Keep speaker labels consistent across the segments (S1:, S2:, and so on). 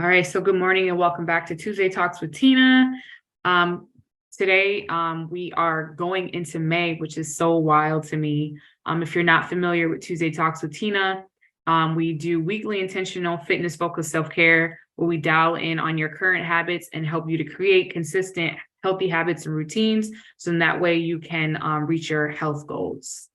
S1: All right, so good morning and welcome back to Tuesday Talks with Teena. Today, we are going into May, which is so wild to me. If you're not familiar with Tuesday Talks with Teena, we do weekly intentional fitness-focused self-care where we dial in on your current habits and help you to create consistent, healthy habits and routines so in that way you can reach your health goals.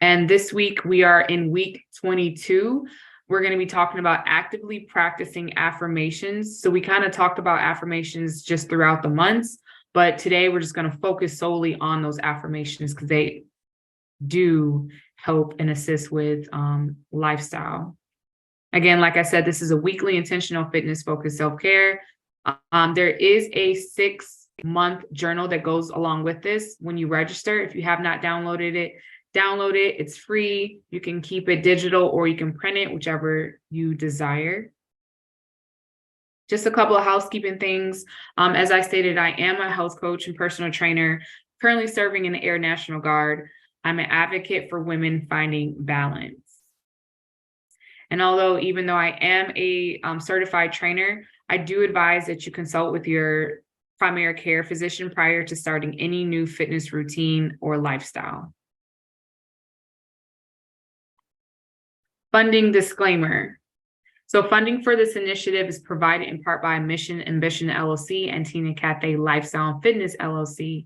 S1: And this week, we are in week 22. We're going to be talking about actively practicing affirmations. So we kind of talked about affirmations just throughout the months, but today we're just going to focus solely on those affirmations because they do help and assist with lifestyle. Again, like I said, this is a weekly intentional fitness focused self-care. There is a 6-month journal that goes along with this when you register. If you have not downloaded it, download it. It's free. You can keep it digital or you can print it, whichever you desire. Just a couple of housekeeping things. As I stated, I am a health coach and personal trainer, currently serving in the Air National Guard. I'm an advocate for women finding balance. And even though I am a certified trainer, I do advise that you consult with your primary care physician prior to starting any new fitness routine or lifestyle. Funding disclaimer. So funding for this initiative is provided in part by Mission Ambition LLC and Teena Cathay Lifestyle and Fitness LLC.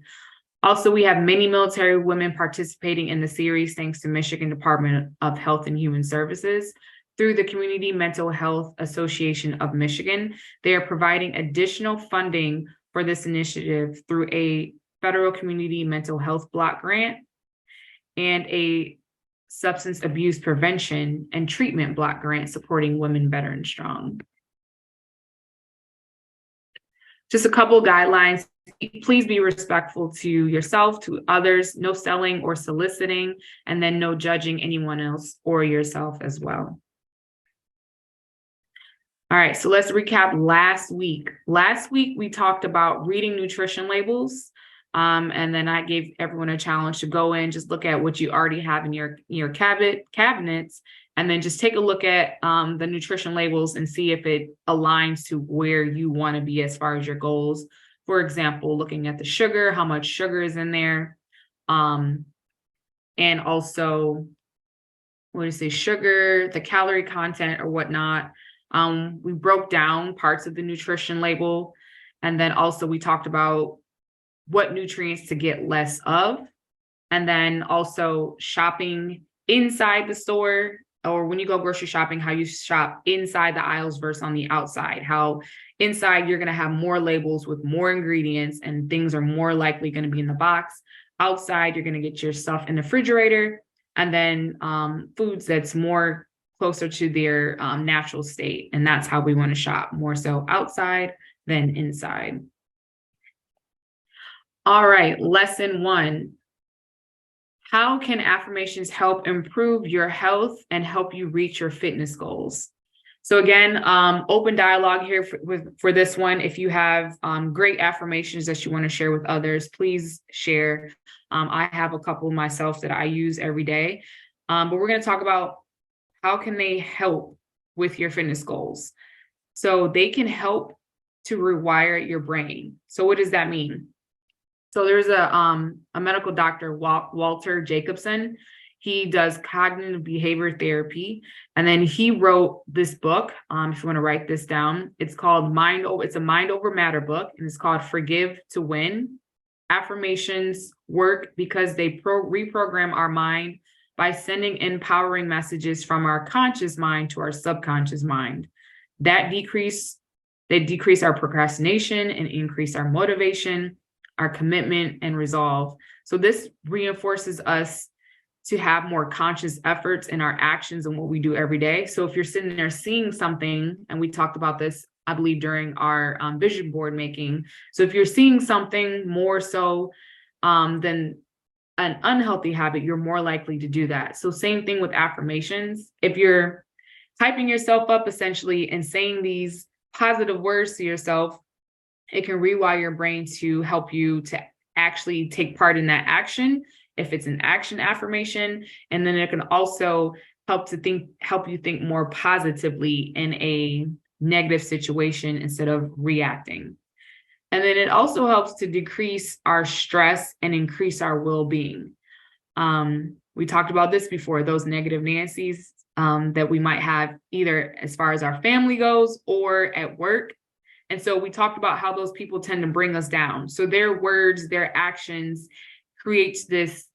S1: Also, we have many military women participating in the series thanks to Michigan Department of Health and Human Services. Through the Community Mental Health Association of Michigan, they are providing additional funding for this initiative through a federal community mental health block grant and a substance abuse prevention and treatment block grant supporting Women Better and Strong. Just a couple guidelines. Please be respectful to yourself, to others, no selling or soliciting, and then no judging anyone else or yourself as well. All right, so let's recap last week. Last week, we talked about reading nutrition labels. And then I gave everyone a challenge to go in, just look at what you already have in your cabinets, and then just take a look at the nutrition labels and see if it aligns to where you want to be as far as your goals. For example, looking at the sugar, how much sugar is in there, and also, sugar, the calorie content or whatnot. We broke down parts of the nutrition label, and then also we talked about what nutrients to get less of, and then also shopping inside the store, or when you go grocery shopping, how you shop inside the aisles versus on the outside. How inside you're going to have more labels with more ingredients and things are more likely going to be in the box. Outside, you're going to get your stuff in the refrigerator, and then foods that's more closer to their natural state. And that's how we want to shop, more so outside than inside. All right, lesson 1. How can affirmations help improve your health and help you reach your fitness goals? So again, open dialogue here for this one. If you have great affirmations that you want to share with others, please share. I have a couple myself that I use every day, but we're going to talk about how can they help with your fitness goals. So they can help to rewire your brain. So what does that mean? So there's a medical doctor, Walter Jacobson. He does cognitive behavior therapy. And then he wrote this book. If you want to write this down, it's called it's a Mind Over Matter book. And it's called Forgive to Win. Affirmations work because they reprogram our mind by sending empowering messages from our conscious mind to our subconscious mind. They decrease our procrastination and increase our motivation, our commitment and resolve. So this reinforces us to have more conscious efforts in our actions and what we do every day. So if you're sitting there seeing something, and we talked about this, I believe, during our vision board making. So if you're seeing something more so than an unhealthy habit, you're more likely to do that. So same thing with affirmations. If you're hyping yourself up essentially and saying these positive words to yourself, it can rewire your brain to help you to actually take part in that action if it's an action affirmation. And then it can also help you think more positively in a negative situation instead of reacting. And then it also helps to decrease our stress and increase our well-being. We talked about this before, those negative Nancy's that we might have either as far as our family goes or at work. And so we talked about how those people tend to bring us down. So their words, their actions creates this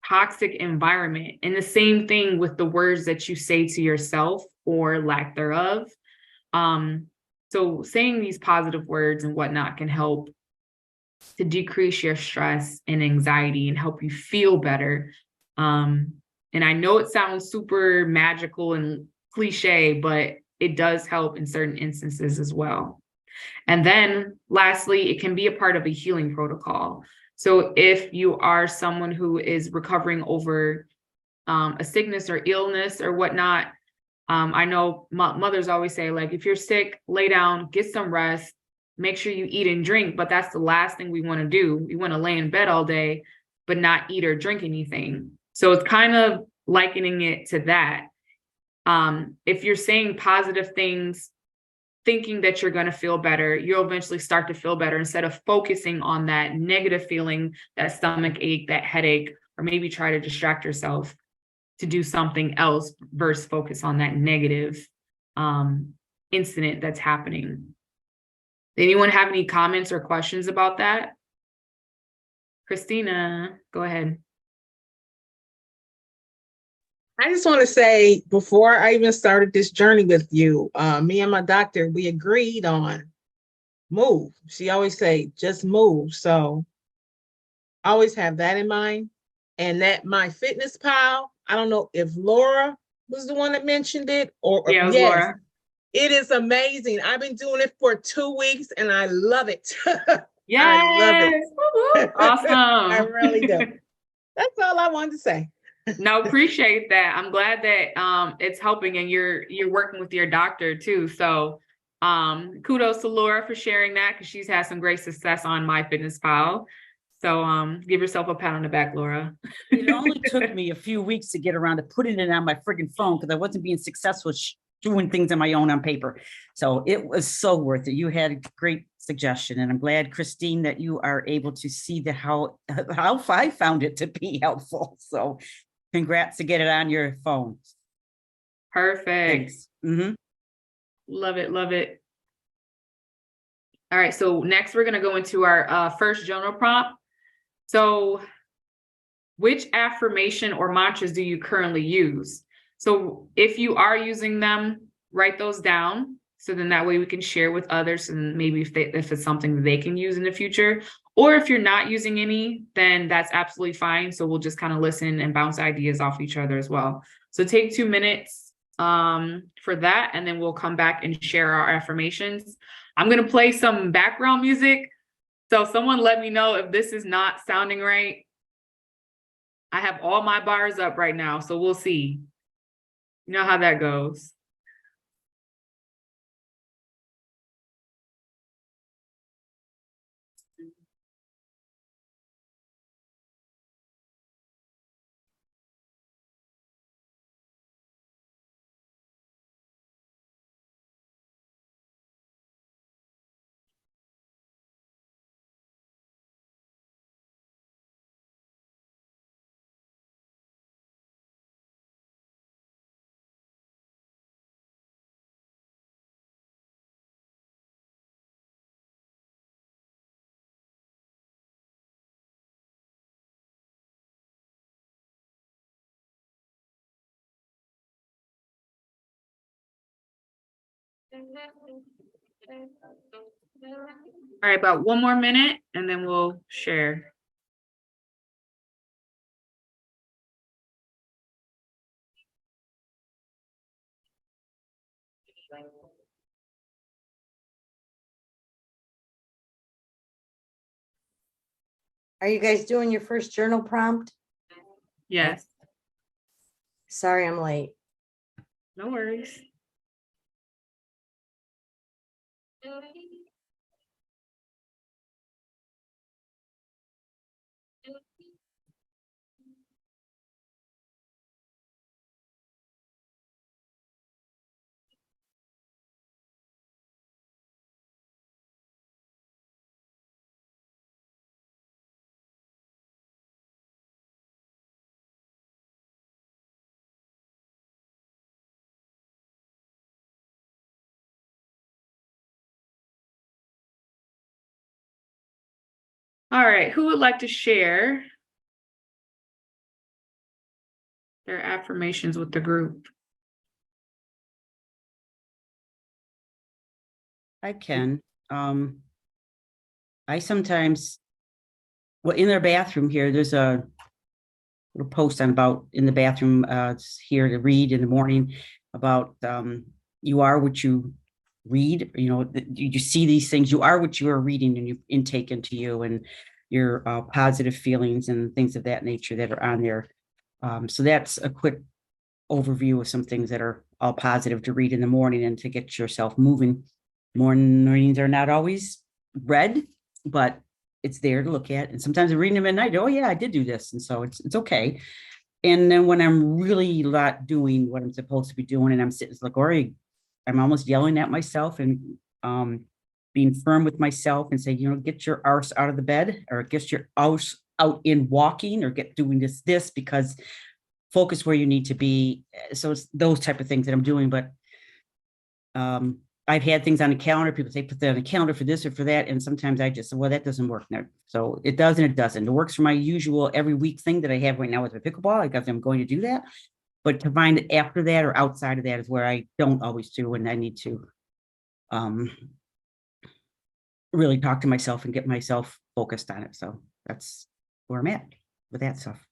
S1: toxic environment. And the same thing with the words that you say to yourself or lack thereof. So saying these positive words and whatnot can help to decrease your stress and anxiety and help you feel better. And I know it sounds super magical and cliche, but it does help in certain instances as well. And then lastly, it can be a part of a healing protocol. So if you are someone who is recovering over a sickness or illness or whatnot, I know mothers always say, like, if you're sick, lay down, get some rest, make sure you eat and drink. But that's the last thing we want to do. We want to lay in bed all day, but not eat or drink anything. So it's kind of likening it to that. If you're saying positive things, thinking that you're going to feel better, you'll eventually start to feel better instead of focusing on that negative feeling, that stomach ache, that headache, or maybe try to distract yourself to do something else versus focus on that negative incident that's happening. Anyone have any comments or questions about that? Christina, go ahead.
S2: I just want to say, before I even started this journey with you, me and my doctor, we agreed on move. She always say, just move. So I always have that in mind. And that My Fitness Pal, I don't know if Laura was the one that mentioned it or
S1: Yeah, it was
S2: yes,
S1: Laura.
S2: it is amazing. I've been doing it for 2 weeks and I love it. I love it.
S1: Yes. Awesome.
S2: I really do. That's all I wanted to say.
S1: No, appreciate that. I'm glad that it's helping and you're working with your doctor too. So kudos to Laura for sharing that because she's had some great success on MyFitnessPal. So give yourself a pat on the back, Laura.
S3: It only took me a few weeks to get around to putting it on my friggin' phone because I wasn't being successful doing things on my own on paper. So it was so worth it. You had a great suggestion, and I'm glad, Christine, that you are able to see how I found it to be helpful. So congrats to get it on your phone.
S1: Perfect.
S3: Thanks. Mm-hmm.
S1: Love it. Love it. All right. So next we're going to go into our first journal prompt. So which affirmation or mantras do you currently use? So if you are using them, write those down. So then that way we can share with others and maybe if it's something that they can use in the future. Or if you're not using any, then that's absolutely fine. So we'll just kind of listen and bounce ideas off each other as well. So take 2 minutes for that, and then we'll come back and share our affirmations. I'm going to play some background music. So someone let me know if this is not sounding right. I have all my bars up right now, so we'll see. You know how that goes. All right, about 1 more minute, and then we'll share.
S4: Are you guys doing your first journal prompt?
S1: Yes.
S4: Sorry, I'm late.
S1: No worries. All right, who would like to share their affirmations with the group?
S3: I can. I sometimes, well, in their bathroom here, there's a little post on about in the bathroom, it's here to read in the morning about you are what you read, you know, you see these things, you are what you are reading and you intake into you, and your positive feelings and things of that nature that are on there. So that's a quick overview of some things that are all positive to read in the morning and to get yourself moving. Mornings are not always read, but it's there to look at. And sometimes I'm reading them at night. Oh yeah, I did do this. And so it's okay. And then when I'm really not doing what I'm supposed to be doing and I'm sitting like, or I'm almost yelling at myself and being firm with myself and say, you know, get your arse out of the bed, or get your arse out in walking, or get doing this, because focus where you need to be. So it's those type of things that I'm doing. But I've had things on the calendar. People say, put that on the calendar for this or for that. And sometimes I just say, well, that doesn't work now. So it does and it doesn't. It works for my usual every week thing that I have right now with my pickleball, because I'm going to do that. But to find it after that or outside of that is where I don't always do. And I need to really talk to myself and get myself focused on it. So that's where I'm at with that stuff.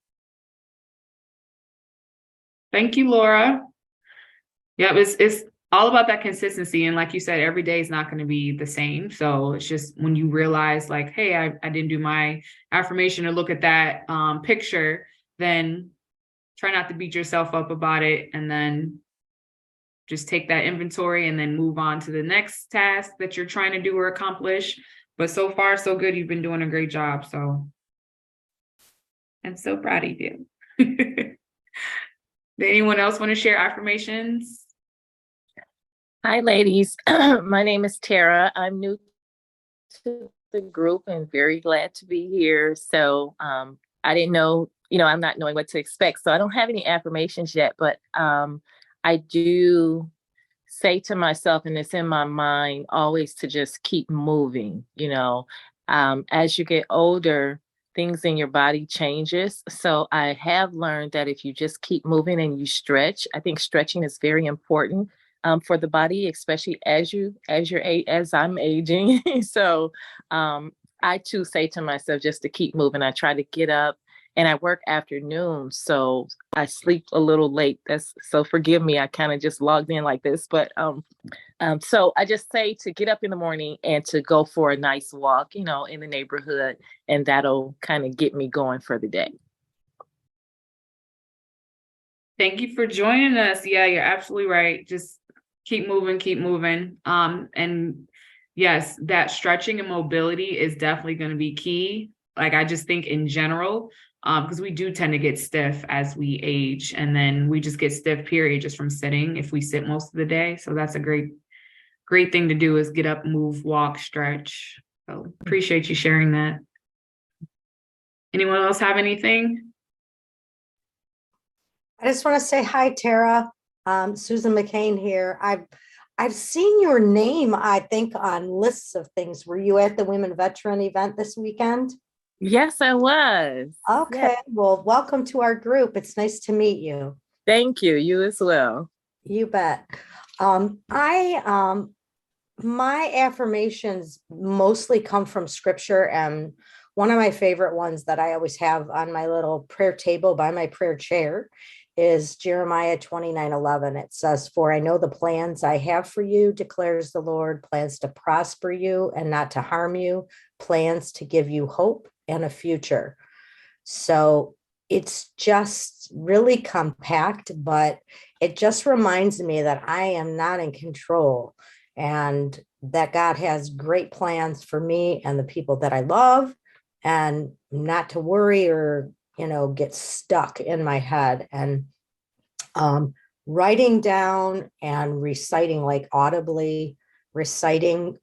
S1: Thank you, Laura. Yeah, it's all about that consistency. And like you said, every day is not going to be the same. So it's just when you realize like, hey, I didn't do my affirmation, or look at that picture, then try not to beat yourself up about it. And then just take that inventory and then move on to the next task that you're trying to do or accomplish. But so far, so good. You've been doing a great job. So I'm so proud of you. Did anyone else want to share affirmations?
S5: Hi, ladies. My name is Tara. I'm new to the group and very glad to be here. So I didn't know, I'm not knowing what to expect. So I don't have any affirmations yet, but I do say to myself, and it's in my mind always, to just keep moving. As you get older, things in your body changes. So I have learned that if you just keep moving and you stretch, I think stretching is very important for the body, especially as I'm aging. So I too say to myself just to keep moving. I try to get up, and I work afternoons, so I sleep a little late. So forgive me. I kind of just logged in like this, but so I just say to get up in the morning and to go for a nice walk, in the neighborhood, and that'll kind of get me going for the day.
S1: Thank you for joining us. Yeah, you're absolutely right. Just keep moving, keep moving. And yes, that stretching and mobility is definitely going to be key. Like, I just think in general, because we do tend to get stiff as we age, and then we just get stiff, period, just from sitting if we sit most of the day. So that's a great thing to do, is get up, move, walk, stretch. So appreciate you sharing that. Anyone else have anything?
S4: I just want to say hi, Tara. Susan McCain here. I've seen your name, I think, on lists of things. Were you at the Women Veteran event this weekend?
S5: Yes, I was.
S4: Okay.
S5: Yes.
S4: Well, welcome to our group. It's nice to meet you.
S5: Thank you. You as well.
S4: You bet. My affirmations mostly come from scripture, and one of my favorite ones that I always have on my little prayer table by my prayer chair is Jeremiah 29:11. It says, "For I know the plans I have for you, declares the Lord, plans to prosper you and not to harm you, plans to give you hope and a future." So it's just really compact, but it just reminds me that I am not in control, and that God has great plans for me and the people that I love, and not to worry or get stuck in my head. And writing down and reciting, like audibly reciting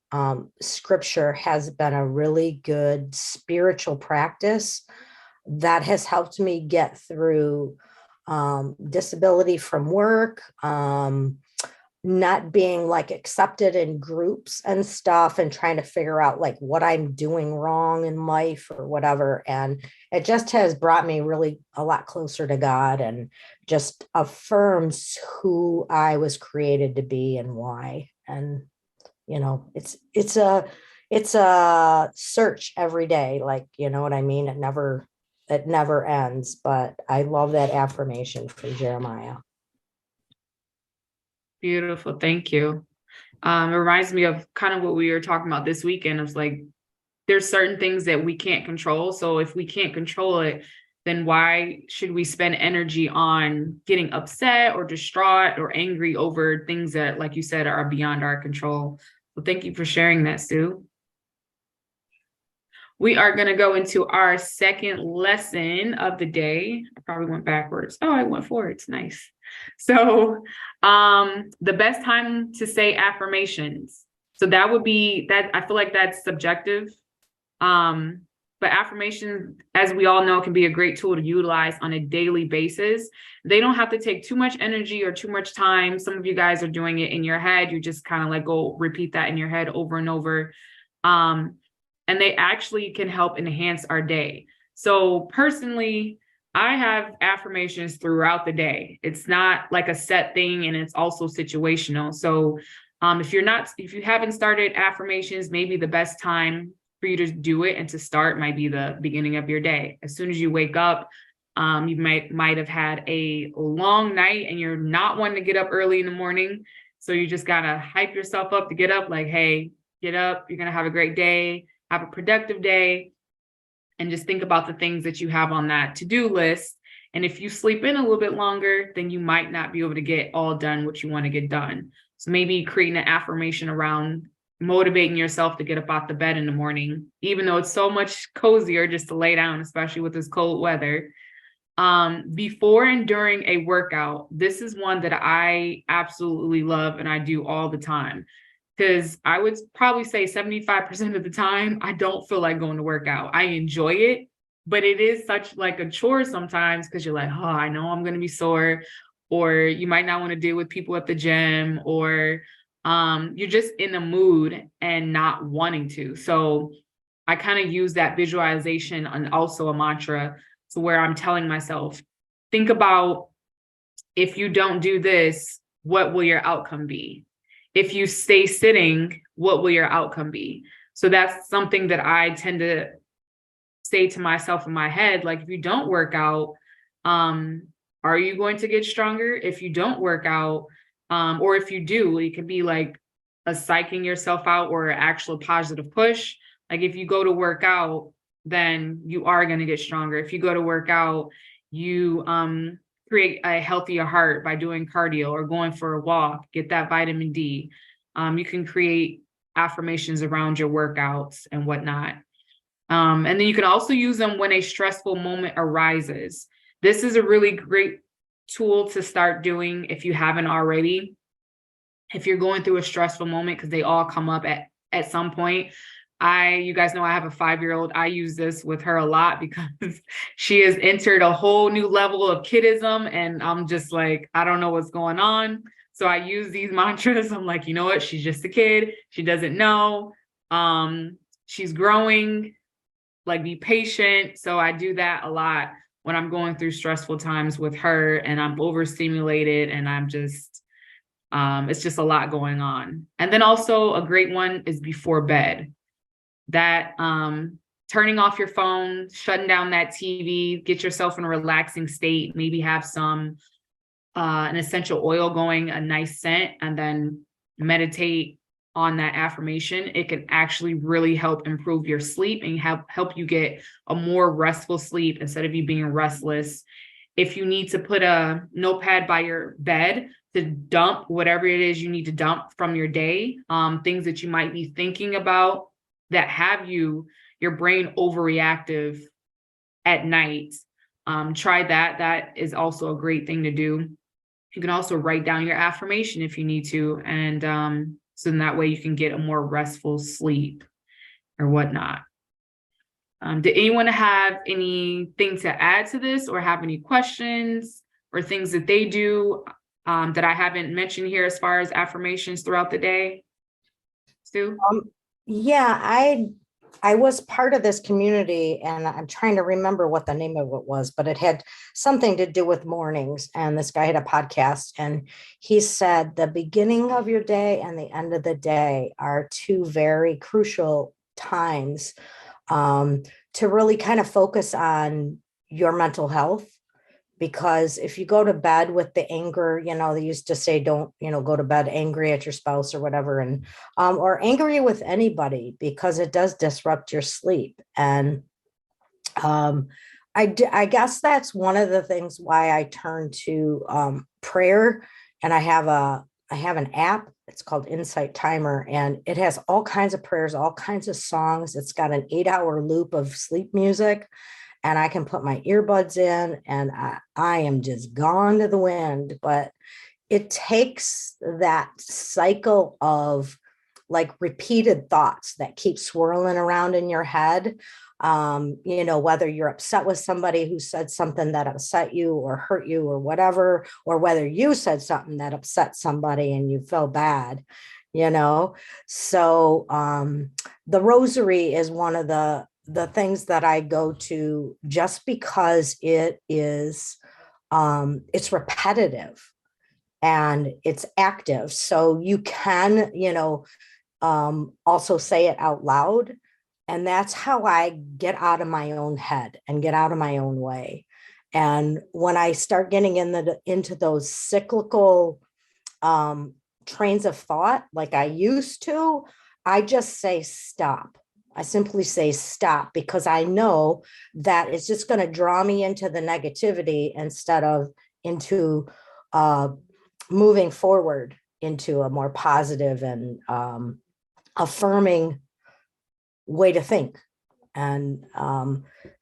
S4: scripture, has been a really good spiritual practice that has helped me get through disability from work, not being like accepted in groups and stuff and trying to figure out like what I'm doing wrong in life or whatever. And it just has brought me really a lot closer to God and just affirms who I was created to be and why. And, you know, it's a search every day. Like, you know what I mean? It never ends, but I love that affirmation from Jeremiah.
S1: Beautiful. Thank you. It reminds me of kind of what we were talking about this weekend. It's like, there's certain things that we can't control. So if we can't control it, then why should we spend energy on getting upset or distraught or angry over things that, like you said, are beyond our control? So thank you for sharing that, Sue. We are going to go into our second lesson of the day. I probably went backwards. Oh, I went forwards. Nice. So the best time to say affirmations. So that would be that. I feel like that's subjective. But affirmations, as we all know, can be a great tool to utilize on a daily basis. They don't have to take too much energy or too much time. Some of you guys are doing it in your head. You just kind of like go repeat that in your head over and over. And they actually can help enhance our day. So personally, I have affirmations throughout the day. It's not like a set thing, and it's also situational. So if you haven't started affirmations, maybe the best time for you to do it and to start might be the beginning of your day. As soon as you wake up, you might have had a long night and you're not wanting to get up early in the morning. So you just gotta hype yourself up to get up, like, hey, get up, you're gonna have a great day, have a productive day, and just think about the things that you have on that to-do list. And if you sleep in a little bit longer, then you might not be able to get all done what you want to get done. So maybe creating an affirmation around motivating yourself to get up out the bed in the morning, even though it's so much cozier just to lay down, especially with this cold weather. Before and during a workout, this is one that I absolutely love and I do all the time. Because I would probably say 75% of the time, I don't feel like going to work out. I enjoy it, but it is such like a chore sometimes because you're like, oh, I know I'm going to be sore, or you might not want to deal with people at the gym, or you're just in the mood and not wanting to. So I kind of use that visualization and also a mantra to where I'm telling myself, think about if you don't do this, what will your outcome be? If you stay sitting, what will your outcome be? So that's something that I tend to say to myself in my head. Like, if you don't work out, are you going to get stronger? If you don't work out, or if you do, it could be like a psyching yourself out or an actual positive push. Like if you go to work out, then you are going to get stronger. If you go to work out, you create a healthier heart by doing cardio or going for a walk, get that vitamin D. You can create affirmations around your workouts and whatnot. And then you can also use them when a stressful moment arises. This is a really great tool to start doing if you haven't already. If you're going through a stressful moment, because they all come up at some point. You guys know I have a 5-year-old. I use this with her a lot because she has entered a whole new level of kiddism. And I'm just like, I don't know what's going on. So I use these mantras. I'm like, you know what? She's just a kid. She doesn't know. She's growing. Like, be patient. So I do that a lot when I'm going through stressful times with her and I'm overstimulated and I'm just, it's just a lot going on. And then also a great one is before bed. That turning off your phone, shutting down that TV, get yourself in a relaxing state, maybe have some an essential oil going, a nice scent, and then meditate on that affirmation. It can actually really help improve your sleep and help you get a more restful sleep instead of you being restless. If you need to put a notepad by your bed to dump whatever it is you need to dump from your day, things that you might be thinking about that have your brain overreactive at night, try that. That is also a great thing to do. You can also write down your affirmation if you need to. And so in that way you can get a more restful sleep or whatnot. Did anyone have anything to add to this or have any questions or things that they do? that I haven't mentioned here as far as affirmations throughout the day? Stu?
S4: Yeah, I was part of this community and I'm trying to remember what the name of it was, but it had something to do with mornings. And this guy had a podcast and he said the beginning of your day and the end of the day are two very crucial times to really kind of focus on your mental health. Because if you go to bed with the anger, they used to say, don't, go to bed angry at your spouse or whatever, and or angry with anybody, because it does disrupt your sleep. And I guess that's one of the things why I turn to prayer. And I have an app. It's called Insight Timer, and it has all kinds of prayers, all kinds of songs. It's got an 8-hour loop of sleep music, and I can put my earbuds in and I am just gone to the wind. But it takes that cycle of like repeated thoughts that keep swirling around in your head. Whether you're upset with somebody who said something that upset you or hurt you or whatever, or whether you said something that upset somebody and you feel bad, So the rosary is one of the things that I go to just because it is it's repetitive and it's active. So you can, also say it out loud. And that's how I get out of my own head and get out of my own way. And when I start getting into those cyclical trains of thought, like I used to, I just say stop. I simply say stop, because I know that it's just going to draw me into the negativity instead of into moving forward into a more positive and affirming way to think. And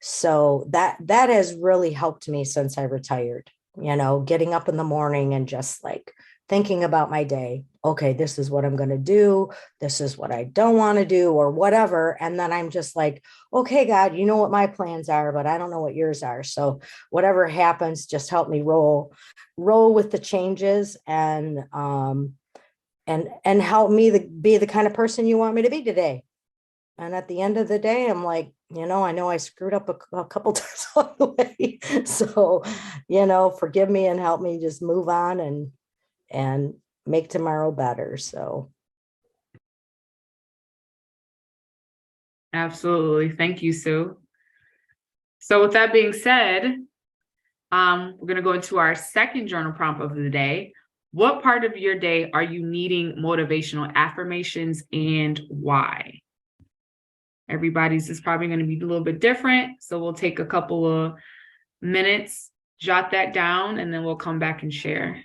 S4: so that has really helped me since I retired, getting up in the morning and just like thinking about my day. Okay, this is what I'm going to do. This is what I don't want to do, or whatever. And then I'm just like, okay, God, you know what my plans are, but I don't know what yours are. So whatever happens, just help me roll with the changes, and help me be the kind of person you want me to be today. And at the end of the day, I'm like, I know I screwed up a couple times along the way. So, forgive me and help me just move on and make tomorrow better. So
S1: Absolutely. Thank you, Sue. So with that being said, we're going to go into our second journal prompt of the day. What part of your day are you needing motivational affirmations, and why? Everybody's is probably going to be a little bit different. So we'll take a couple of minutes, jot that down, and then we'll come back and share.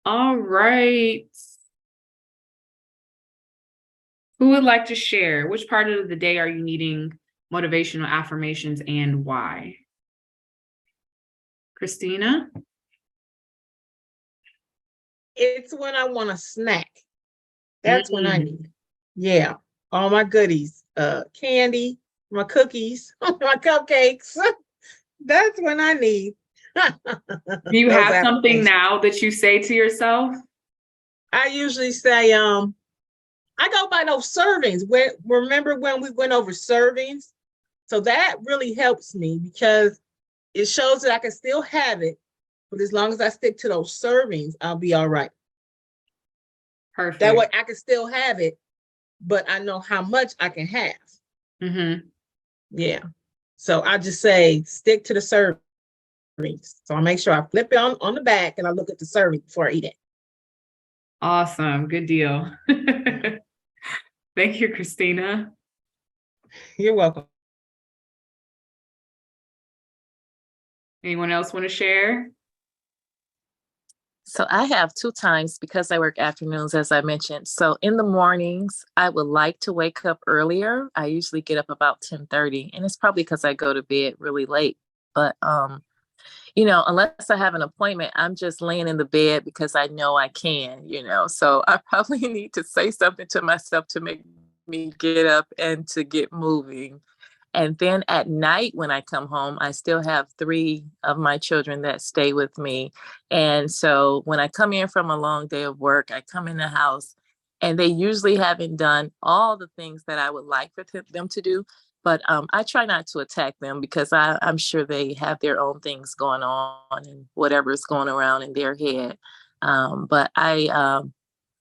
S1: All right. Who would like to share? Which part of the day are you needing motivational affirmations and why? Christina?
S2: It's when I want a snack. That's when I
S1: Mm.
S2: need it. Yeah. All my goodies, candy, my cookies, my cupcakes. That's when I need.
S1: Do you
S2: Those
S1: have something
S2: affirmations.
S1: now that you say to yourself?
S2: I usually say, I go by those servings. Remember when we went over servings? So that really helps me because it shows that I can still have it, but as long as I stick to those servings, I'll be all right. That way
S1: Perfect.
S2: I can still have it, but I know how much I can have.
S1: Mm-hmm.
S2: Yeah. So I just say stick to the servings. So I make sure I flip it on the back and I look at the serving before I eat it.
S1: Awesome. Good deal. Thank you, Christina.
S2: You're welcome.
S1: Anyone else want to share?
S5: So I have two times because I work afternoons, as I mentioned. So in the mornings, I would like to wake up earlier. I usually get up about 10:30, and it's probably because I go to bed really late. But unless I have an appointment, I'm just laying in the bed because I know I can. So I probably need to say something to myself to make me get up and to get moving. And then at night, when I come home, I still have three of my children that stay with me. And so when I come in from a long day of work, I come in the house and they usually haven't done all the things that I would like for them to do. But I try not to attack them because I'm sure they have their own things going on and whatever's going around in their head. But I'm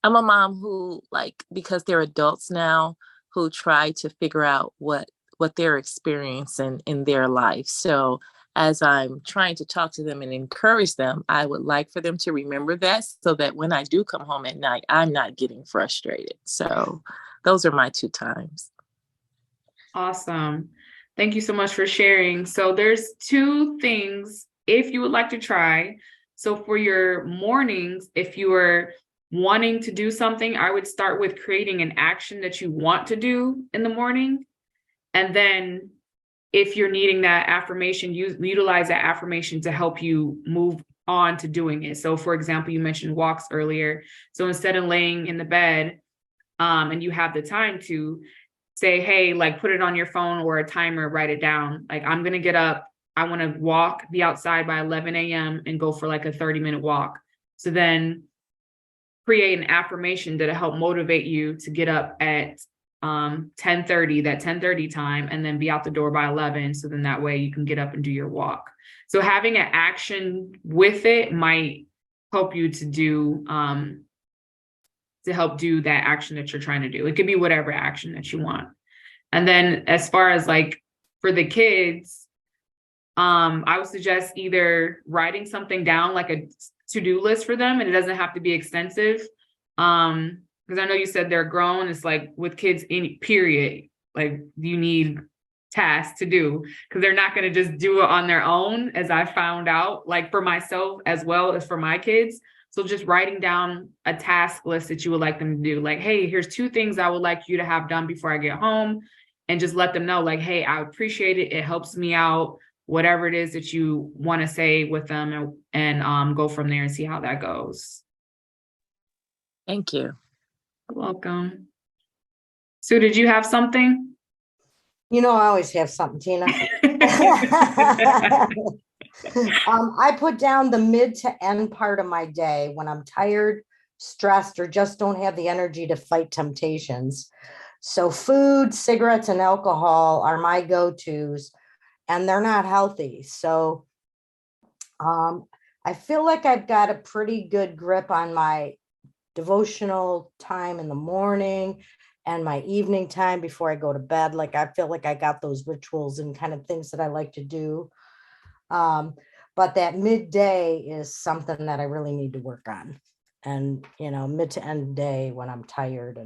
S5: a mom who, like, because they're adults now, who try to figure out what they're experiencing in their life. So as I'm trying to talk to them and encourage them, I would like for them to remember that so that when I do come home at night, I'm not getting frustrated. So those are my two times.
S1: Awesome. Thank you so much for sharing. So there's two things if you would like to try. So for your mornings, if you are wanting to do something, I would start with creating an action that you want to do in the morning. And then if you're needing that affirmation, utilize that affirmation to help you move on to doing it. So for example, you mentioned walks earlier. So instead of laying in the bed, and you have the time to say, hey, like put it on your phone or a timer, write it down. Like I'm going to get up. I want to walk, be outside by 11 a.m. and go for like a 30-minute walk. So then create an affirmation that'll help motivate you to get up at 10:30, that 10:30 time, and then be out the door by 11. So then that way you can get up and do your walk. So having an action with it might help you to help do that action that you're trying to do. It could be whatever action that you want. And then as far as like for the kids, I would suggest either writing something down like a to-do list for them, and it doesn't have to be extensive. Because I know you said they're grown. It's like with kids in period, like you need tasks to do because they're not going to just do it on their own, as I found out, like for myself as well as for my kids. So just writing down a task list that you would like them to do, like, hey, here's two things I would like you to have done before I get home, and just let them know, like, hey, I appreciate it. It helps me out. Whatever it is that you want to say with them, and go from there and see how that goes.
S5: Thank you.
S1: You're welcome. Sue, did you have something?
S4: I always have something, Tina. I put down the mid to end part of my day when I'm tired, stressed, or just don't have the energy to fight temptations. So food, cigarettes, and alcohol are my go-tos, and they're not healthy. So I feel like I've got a pretty good grip on my devotional time in the morning and my evening time before I go to bed. Like I feel like I got those rituals and kind of things that I like to do. But that midday is something that I really need to work on. And, mid to end day when I'm tired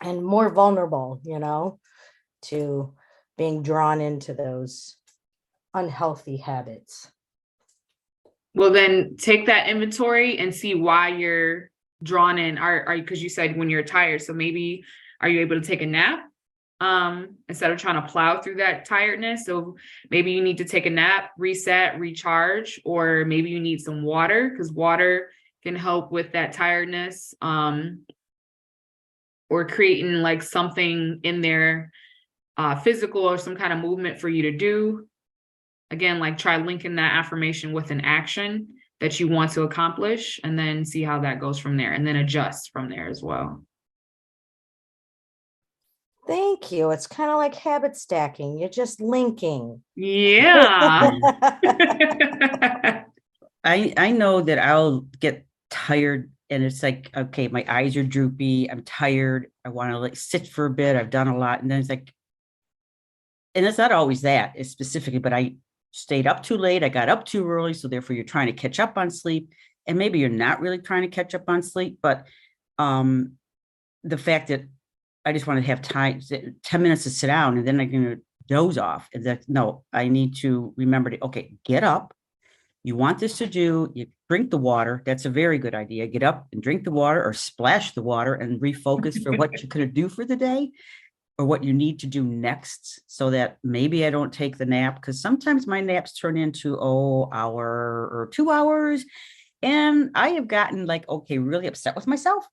S4: and more vulnerable, to being drawn into those unhealthy habits.
S1: Well, then take that inventory and see why you're drawn in. Are because you said when you're tired, so maybe are you able to take a nap instead of trying to plow through that tiredness? So maybe you need to take a nap, reset, recharge, or maybe you need some water because water can help with that tiredness. Or creating like something in there, physical or some kind of movement for you to do. Again, like try linking that affirmation with an action that you want to accomplish and then see how that goes from there and then adjust from there as well.
S4: Thank you. It's kind of like habit stacking. You're just linking.
S1: Yeah.
S3: I know that I'll get tired and it's like, okay, my eyes are droopy. I'm tired. I want to like sit for a bit. I've done a lot. And then it's like, and it's not always that, it's specifically, but I stayed up too late. I got up too early. So therefore you're trying to catch up on sleep. And maybe you're not really trying to catch up on sleep, but the fact that I just want to have time, 10 minutes to sit down and then I'm going to doze off. And that, no, I need to remember to, okay, get up. You want this to do, you drink the water. That's a very good idea. Get up and drink the water or splash the water and refocus for what you're going to do for the day or what you need to do next so that maybe I don't take the nap because sometimes my naps turn into, hour or 2 hours. And I have gotten like, okay, really upset with myself.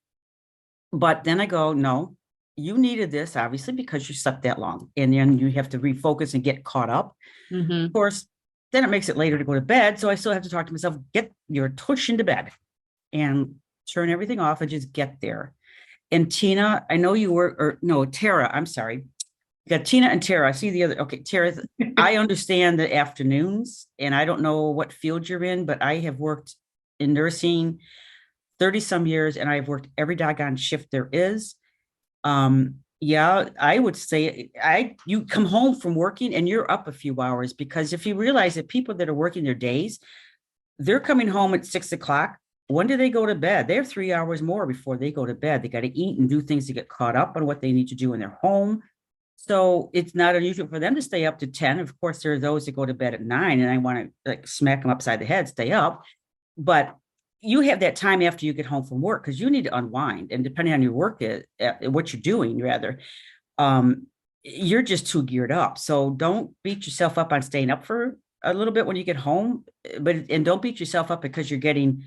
S3: But then I go, no, you needed this obviously because you slept that long and then you have to refocus and get caught up.
S1: Mm-hmm.
S3: Of course, then it makes it later to go to bed. So I still have to talk to myself, get your tush into bed and turn everything off and just get there. And Teena, I know you were, or no, Tara, I'm sorry. You got Teena and Tara. I see the other, okay, Tara, I understand the afternoons and I don't know what field you're in, but I have worked in nursing 30 some years and I've worked every doggone shift there is. Yeah, I would say you come home from working and you're up a few hours because if you realize that people that are working their days, they're coming home at 6 o'clock. When do they go to bed? They have 3 hours more before they go to bed. They got to eat and do things to get caught up on what they need to do in their home. So it's not unusual for them to stay up to 10. Of course, there are those that go to bed at 9 and I want to like smack them upside the head, stay up. But you have that time after you get home from work because you need to unwind. And depending on your work, what you're doing, rather, you're just too geared up. So don't beat yourself up on staying up for a little bit when you get home, and don't beat yourself up because you're getting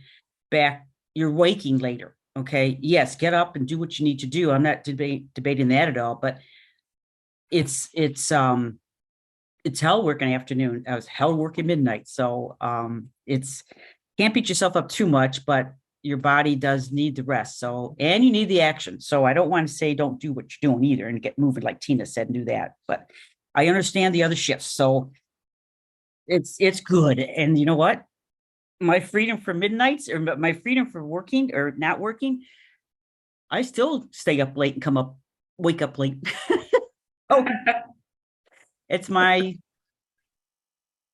S3: back, you're waking later. Okay. Yes, get up and do what you need to do. I'm not debating that at all, but it's hell working afternoon. I was hell working midnight. So it's can't beat yourself up too much, but your body does need the rest. So, and you need the action. So I don't want to say don't do what you're doing either and get moving like Teena said and do that. But I understand the other shifts. So it's good. And you know what? My freedom for midnights or my freedom for working or not working, I still stay up late and wake up late. Oh, it's my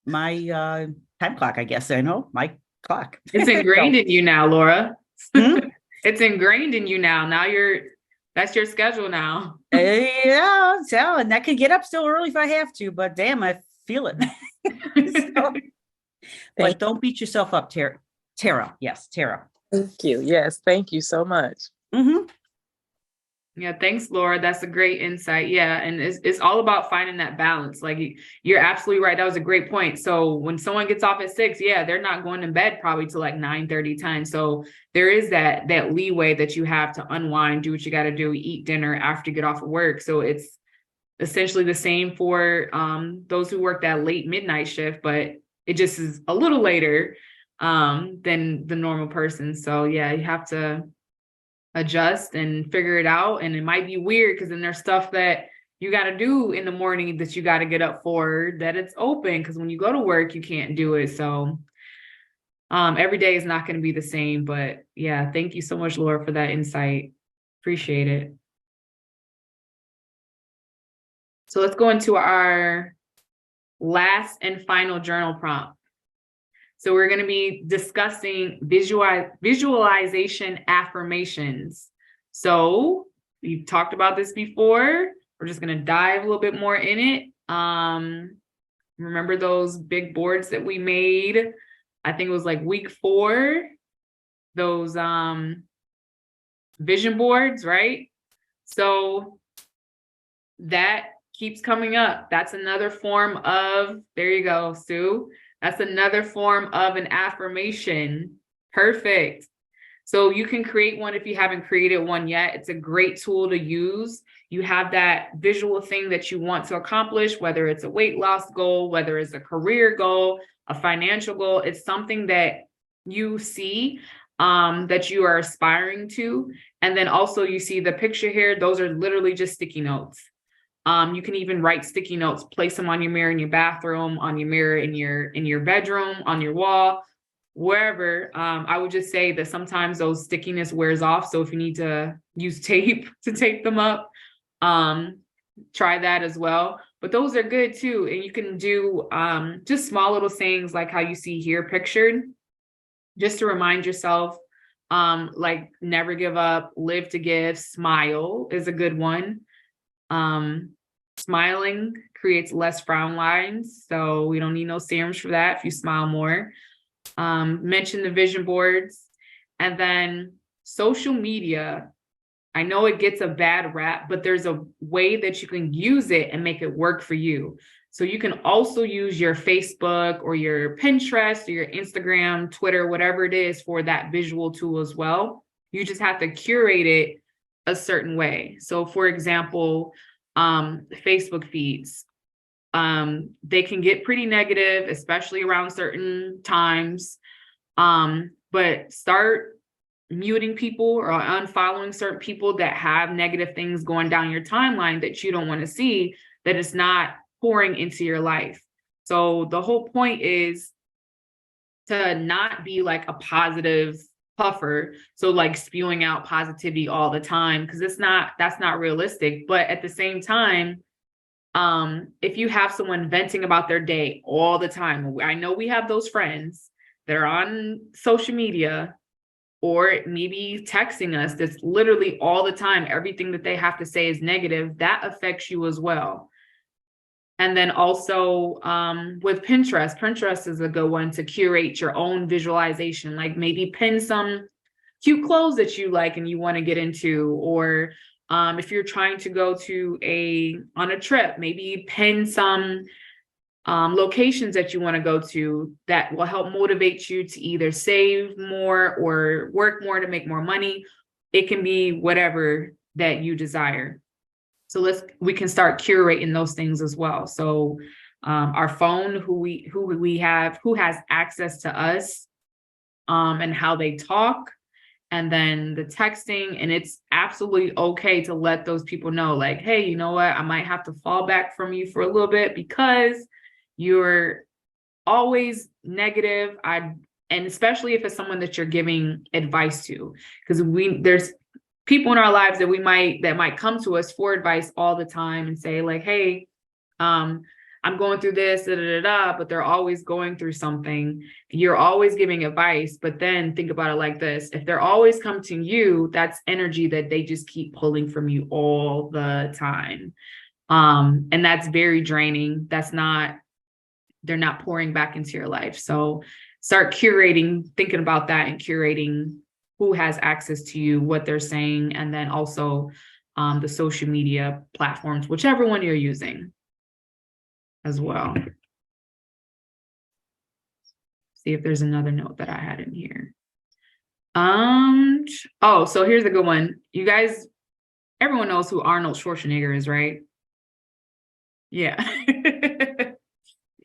S3: time clock, I guess. I know my clock.
S1: It's ingrained in you now, Laura.
S3: Hmm?
S1: It's ingrained in you now. Now that's your schedule now.
S3: Yeah, so, and I can get up still early if I have to, but damn, I feel it. So, but don't beat yourself up, Tara. Tara, yes, Tara.
S5: Thank you. Yes, thank you so much.
S3: Mm-hmm.
S1: Yeah, thanks, Laura. That's a great insight. Yeah, and it's all about finding that balance. Like you're absolutely right. That was a great point. So when someone gets off at 6, yeah, they're not going to bed probably till like 9:30, 10. So there is that leeway that you have to unwind, do what you got to do, eat dinner after you get off of work. So it's essentially the same for those who work that late midnight shift, but it just is a little later than the normal person. So yeah, you have to adjust and figure it out. And it might be weird because then there's stuff that you got to do in the morning that you got to get up for that it's open because when you go to work, you can't do it. So every day is not going to be the same. But yeah, thank you so much, Laura, for that insight. Appreciate it. So let's go into our last and final journal prompt. So we're going to be discussing visualization affirmations. So we've talked about this before. We're just going to dive a little bit more in it. Remember those big boards that we made I think it was like week 4, those vision boards, right? So that keeps coming up. That's another form of, there you go, Sue. That's another form of an affirmation. Perfect. So you can create one if you haven't created one yet. It's a great tool to use. You have that visual thing that you want to accomplish, whether it's a weight loss goal, whether it's a career goal, a financial goal. It's something that you see that you are aspiring to. And then also you see the picture here. Those are literally just sticky notes. You can even write sticky notes, place them on your mirror in your bathroom, on your mirror in your bedroom, on your wall, wherever. I would just say that sometimes those stickiness wears off. So if you need to use tape to tape them up, try that as well. But those are good too. And you can do just small little things like how you see here pictured, just to remind yourself, like never give up, live to give, smile is a good one. Smiling creates less frown lines, so we don't need no serums for that if you smile more. Mention the vision boards. And then social media, I know it gets a bad rap, but there's a way that you can use it and make it work for you. So you can also use your Facebook or your Pinterest or your Instagram, Twitter, whatever it is, for that visual tool as well. You just have to curate it a certain way. So for example, Facebook feeds, they can get pretty negative, especially around certain times. But start muting people or unfollowing certain people that have negative things going down your timeline that you don't want to see, that it's not pouring into your life. So the whole point is to not be like a positive puffer, so like spewing out positivity all the time, because that's not realistic. But at the same time, if you have someone venting about their day all the time, I know we have those friends that are on social media or maybe texting us that's literally all the time, everything that they have to say is negative, that affects you as well. And then also with Pinterest is a good one to curate your own visualization, like maybe pin some cute clothes that you like and you want to get into, or if you're trying to go on a trip, maybe pin some locations that you want to go to that will help motivate you to either save more or work more to make more money. It can be whatever that you desire. So we can start curating those things as well. So our phone, who has access to us, and how they talk, and then the texting. And it's absolutely okay to let those people know, like, hey, you know what? I might have to fall back from you for a little bit because you're always negative. And especially if it's someone that you're giving advice to, because there's people in our lives that might come to us for advice all the time and say like, hey, I'm going through this, but they're always going through something. You're always giving advice, but then think about it like this. If they're always come to you, that's energy that they just keep pulling from you all the time. And that's very draining. They're not pouring back into your life. So start thinking about that and curating who has access to you, what they're saying, and then also the social media platforms, whichever one you're using as well. See if there's another note that I had in here. Oh, so here's a good one. You guys, everyone knows who Arnold Schwarzenegger is, right? Yeah.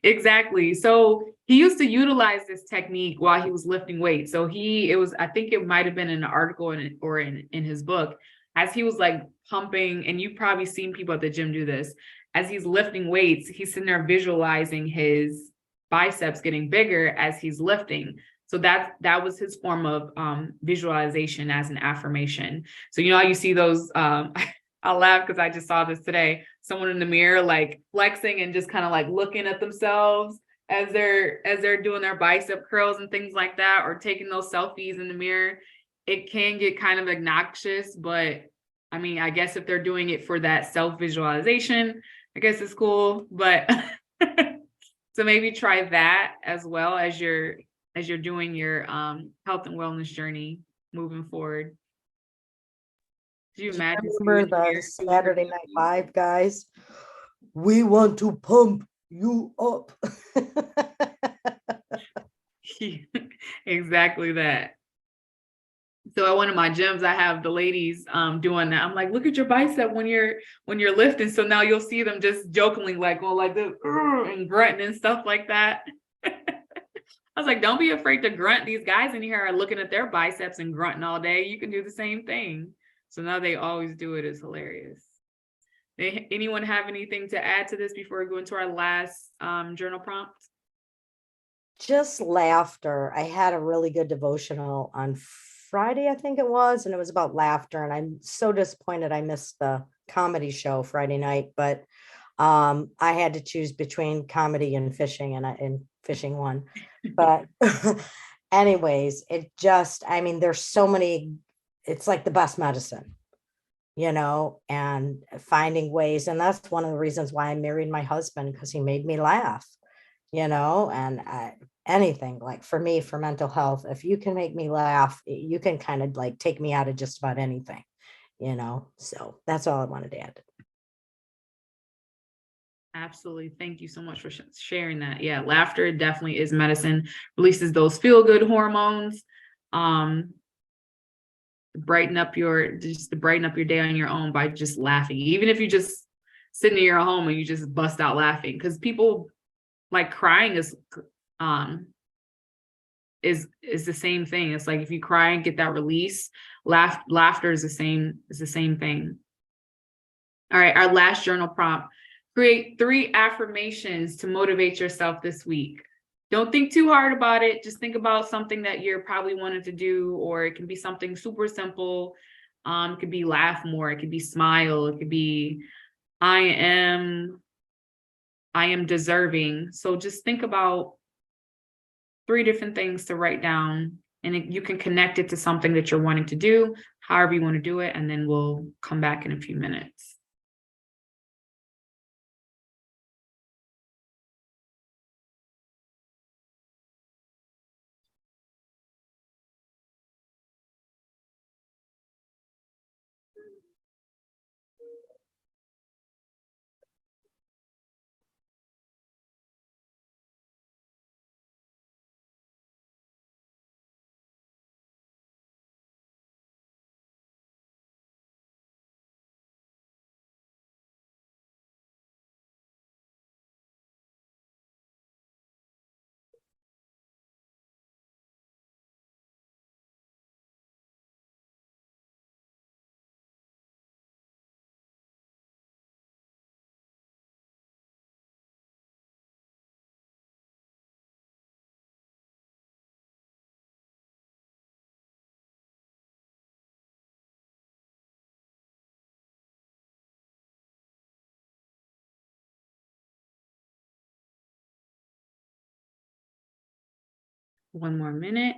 S1: Exactly. So he used to utilize this technique while he was lifting weights. So I think it might have been in an article or in his book, as he was like pumping, and you've probably seen people at the gym do this. As he's lifting weights, he's sitting there visualizing his biceps getting bigger as he's lifting. So that was his form of visualization as an affirmation. So you know how you see those, I'll laugh because I just saw this today. Someone in the mirror, like flexing and just kind of like looking at themselves as they're doing their bicep curls and things like that, or taking those selfies in the mirror. It can get kind of obnoxious, but I mean, I guess if they're doing it for that self-visualization, I guess it's cool. But so maybe try that as well as you're as you're doing your health and wellness journey moving forward? Do you imagine?
S4: Remember the Saturday Night Live guys? We want to pump you up.
S1: Exactly that. So at one of my gyms, I have the ladies doing that. I'm like, look at your bicep when you're lifting. So now you'll see them just jokingly like going like this and grunting and stuff like that. I was like, don't be afraid to grunt. These guys in here are looking at their biceps and grunting all day. You can do the same thing. So now they always do it. It's hilarious. Anyone have anything to add to this before we go into our last journal prompt?
S4: Just laughter. I had a really good devotional on Friday, I think it was, and it was about laughter. And I'm so disappointed I missed the comedy show Friday night, but I had to choose between comedy and fishing, and fishing won. But anyways, I mean, there's so many, it's like the best medicine, and finding ways. And that's one of the reasons why I married my husband, because he made me laugh, and anything, like for me, for mental health, if you can make me laugh, you can kind of like take me out of just about anything, so that's all I wanted to add.
S1: Absolutely. Thank you so much for sharing that. Yeah, laughter definitely is medicine, releases those feel-good hormones, brighten up your day on your own by just laughing. Even if you just sit in your home and you just bust out laughing, because people like crying is the same thing. It's like if you cry and get that release, laughter is the same thing. All right, our last journal prompt. Create 3 affirmations to motivate yourself this week. Don't think too hard about it. Just think about something that you're probably wanting to do, or it can be something super simple. It could be laugh more. It could be smile. It could be I am deserving. So just think about 3 different things to write down, and you can connect it to something that you're wanting to do, however you want to do it, and then we'll come back in a few minutes. One more minute.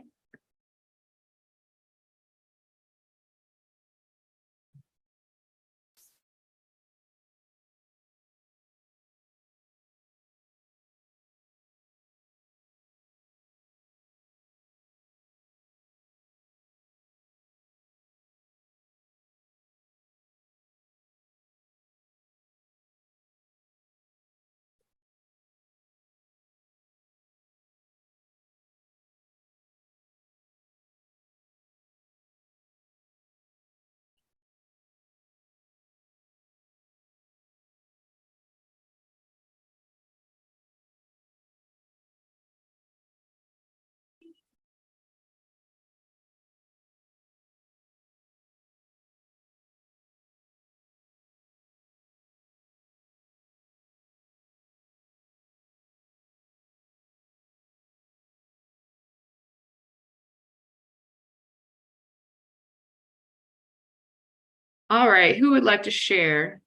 S1: All right, who would like to share?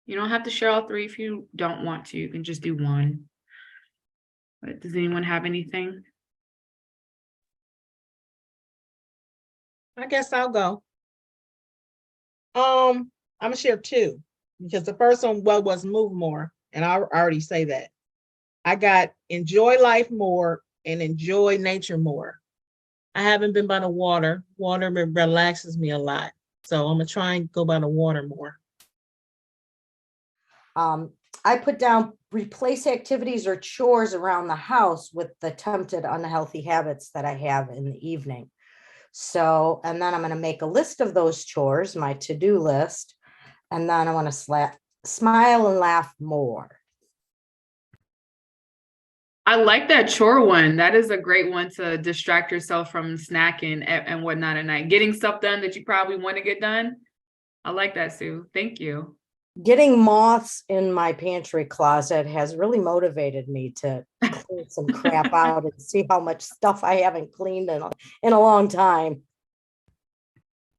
S1: You don't have to share all 3 if you don't want to. You can just do one. But does anyone have anything?
S2: I guess I'll go. I'm gonna share 2 because the first one was move more, and I already say that. I got enjoy life more and enjoy nature more. I haven't been by the water. Water relaxes me a lot. So I'm gonna try and go by the water more.
S4: I put down replace activities or chores around the house with the tempted unhealthy habits that I have in the evening. So, and then I'm going to make a list of those chores, my to-do list, and then I want to smile and laugh more.
S1: I like that chore one. That is a great one to distract yourself from snacking and whatnot at night. Getting stuff done that you probably want to get done. I like that, Sue. Thank you.
S4: Getting moths in my pantry closet has really motivated me to clean some crap out and see how much stuff I haven't cleaned in a long time.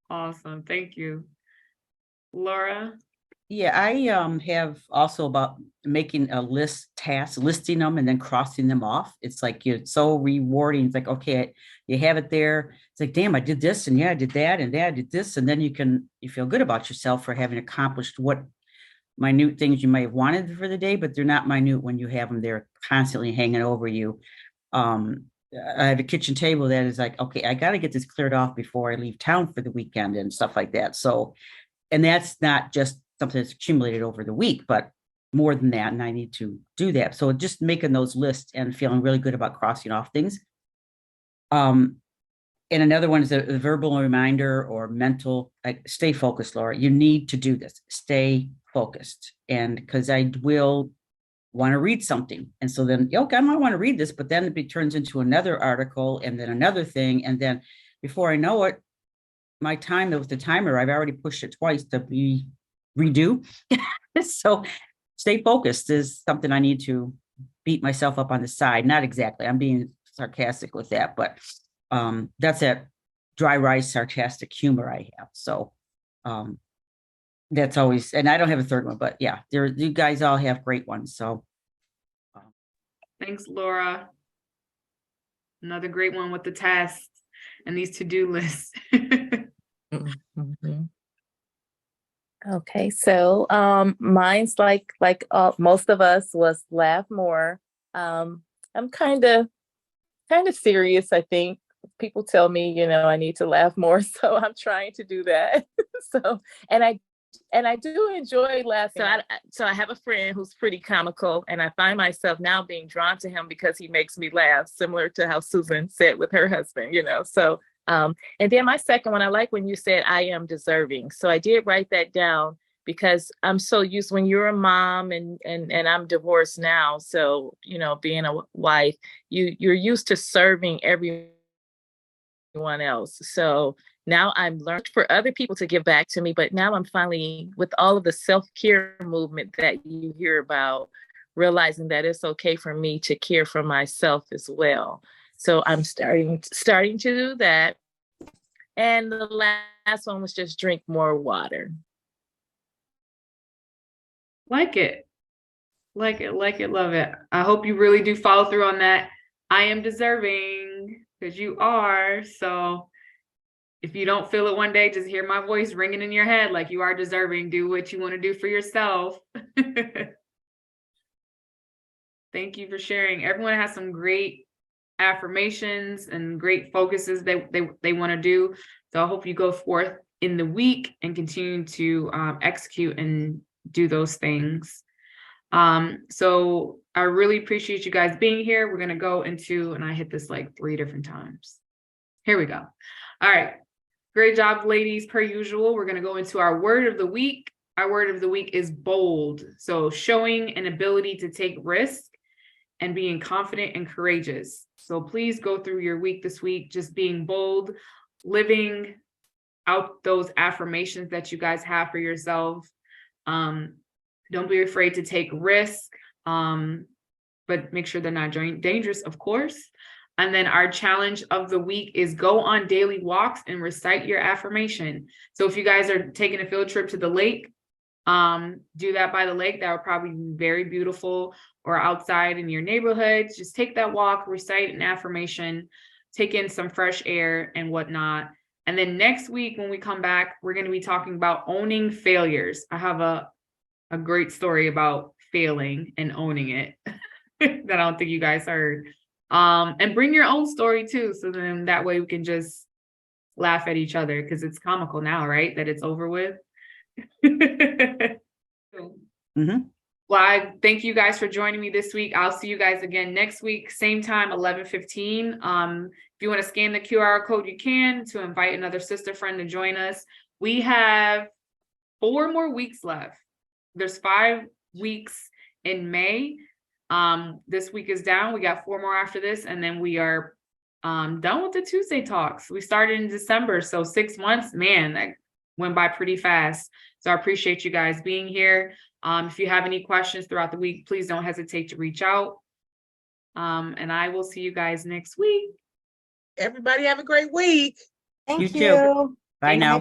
S1: Awesome. Thank you. Laura?
S3: Yeah, I have also about making a listing them and then crossing them off. It's like it's so rewarding. It's like, okay, you have it there. It's like, damn, I did this and yeah, I did that and I did this. And then you feel good about yourself for having accomplished what minute things you might have wanted for the day, but they're not minute when you have them there constantly hanging over you. I have a kitchen table that is like, okay, I got to get this cleared off before I leave town for the weekend and stuff like that. So, and that's not just something that's accumulated over the week, but more than that. And I need to do that. So just making those lists and feeling really good about crossing off things. And another one is a verbal reminder or mental, like, stay focused, Laura. You need to do this. Stay focused. And because I will want to read something. And so then, okay, I might want to read this, but then it turns into another article and then another thing. And then before I know it, my time with the timer, I've already pushed it twice to be redo. So stay focused is something I need to beat myself up on the side. Not exactly. I'm being sarcastic with that, but that's that dry rice sarcastic humor I have. So that's always, and I don't have a third one, but yeah, you guys all have great ones. So
S1: Thanks, Laura. Another great one with the tasks and these to-do lists.
S5: Mhm. Okay, so mine's like most of us was laugh more. I'm kind of serious, I think. People tell me, I need to laugh more, so I'm trying to do that. So, and I do enjoy laughing. So I have a friend who's pretty comical, and I find myself now being drawn to him because he makes me laugh, similar to how Susan said with her husband, So, and then my second one, I like when you said I am deserving. So I did write that down because I'm so used when you're a mom and I'm divorced now. So, being a wife, you're used to serving everyone else. So now I'm learned for other people to give back to me, but now I'm finally, with all of the self-care movement that you hear about, realizing that it's okay for me to care for myself as well. So I'm starting to do that. And the last one was just drink more water.
S1: Like it, love it. I hope you really do follow through on that. I am deserving, because you are. So if you don't feel it one day, just hear my voice ringing in your head like you are deserving. Do what you want to do for yourself. Thank you for sharing. Everyone has some great affirmations and great focuses they want to do. So I hope you go forth in the week and continue to execute and do those things. So I really appreciate you guys being here. We're going to go into, and I hit this like 3 different times. Here we go. All right. Great job, ladies. Per usual, we're going to go into our word of the week. Our word of the week is bold. So showing an ability to take risks and being confident and courageous. So please go through your week this week, just being bold, living out those affirmations that you guys have for yourself. Don't be afraid to take risks, but make sure they're not dangerous, of course. And then our challenge of the week is go on daily walks and recite your affirmation. So if you guys are taking a field trip to the lake, do that by the lake. That would probably be very beautiful, or outside in your neighborhood. Just take that walk, recite an affirmation, take in some fresh air and whatnot. And then next week, when we come back, we're going to be talking about owning failures. I have a great story about failing and owning it that I don't think you guys heard. And bring your own story too. So then that way we can just laugh at each other, because it's comical now, right? That it's over with.
S3: Mhm.
S1: Well, I thank you guys for joining me this week. I'll see you guys again next week, same time, 11:15. If you want to scan the QR code, you can, to invite another sister friend to join us. We have 4 more weeks left. There's 5 weeks in May. This week is down. We got 4 more after this, and then we are done with the Tuesday talks. We started in December, so 6 months, man, that went by pretty fast. So I appreciate you guys being here. If you have any questions throughout the week, please don't hesitate to reach out. And I will see you guys next week.
S2: Everybody have a great week.
S4: Thank
S3: You too.
S4: you.
S3: Bye
S1: Thank
S3: now.
S1: you.